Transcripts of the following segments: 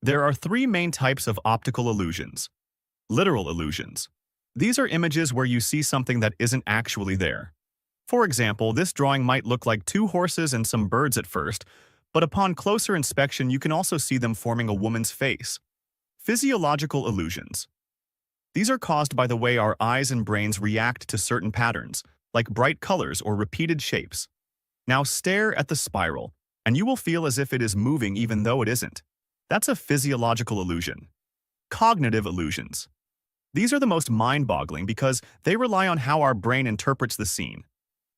There are three main types of optical illusions. Literal illusions. These are images where you see something that isn't actually there. For example, this drawing might look like two horses and some birds at first, but upon closer inspection you can also see them forming a woman's face. Physiological illusions. These are caused by the way our eyes and brains react to certain patterns, like bright colors or repeated shapes. Now stare at the spiral, and you will feel as if it is moving even though it isn't. That's a physiological illusion. Cognitive illusions. These are the most mind-boggling because they rely on how our brain interprets the scene.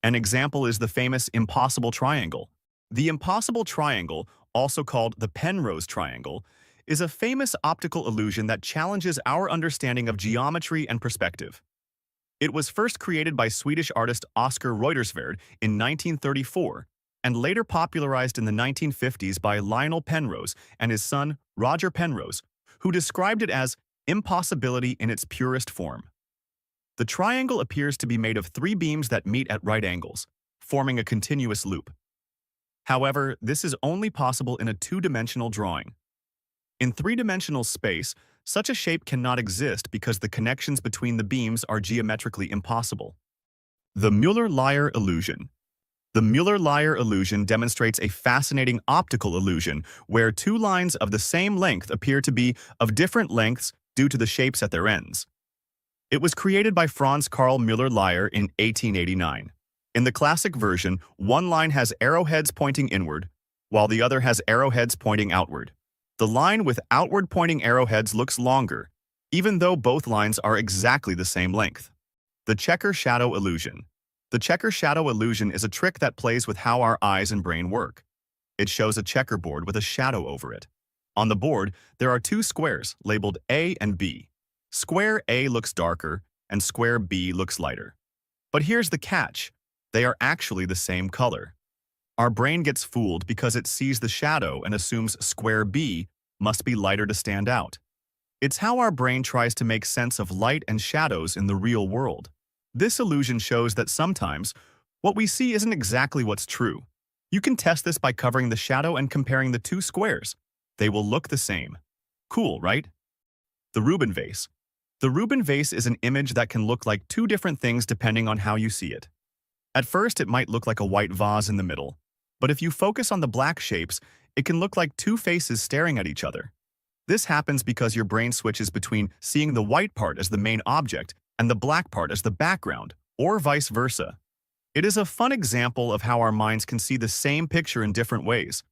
An example is the famous impossible triangle. The impossible triangle, also called the Penrose triangle, is a famous optical illusion that challenges our understanding of geometry and perspective. It was first created by Swedish artist Oscar Reuterswärd in 1934 and later popularized in the 1950s by Lionel Penrose and his son Roger Penrose, who described it as impossibility in its purest form. The triangle appears to be made of three beams that meet at right angles, forming a continuous loop. However, this is only possible in a two-dimensional drawing. In three-dimensional space, such a shape cannot exist because the connections between the beams are geometrically impossible. The Müller-Lyer illusion. The Müller-Lyer illusion demonstrates a fascinating optical illusion where two lines of the same length appear to be of different lengths due to the shapes at their ends. It was created by Franz Karl Müller-Lyer in 1889. In the classic version, one line has arrowheads pointing inward, while the other has arrowheads pointing outward. The line with outward-pointing arrowheads looks longer, even though both lines are exactly the same length. The checker shadow illusion. The checker shadow illusion is a trick that plays with how our eyes and brain work. It shows a checkerboard with a shadow over it. On the board, there are two squares labeled A and B. Square A looks darker, and square B looks lighter. But here's the catch. They are actually the same color. Our brain gets fooled because it sees the shadow and assumes square B must be lighter to stand out. It's how our brain tries to make sense of light and shadows in the real world. This illusion shows that sometimes what we see isn't exactly what's true. You can test this by covering the shadow and comparing the two squares. They will look the same. Cool, right? The Rubin vase. The Rubin vase is an image that can look like two different things depending on how you see it. At first, it might look like a white vase in the middle, but if you focus on the black shapes, it can look like two faces staring at each other. This happens because your brain switches between seeing the white part as the main object and the black part as the background, or vice versa. It is a fun example of how our minds can see the same picture in different ways.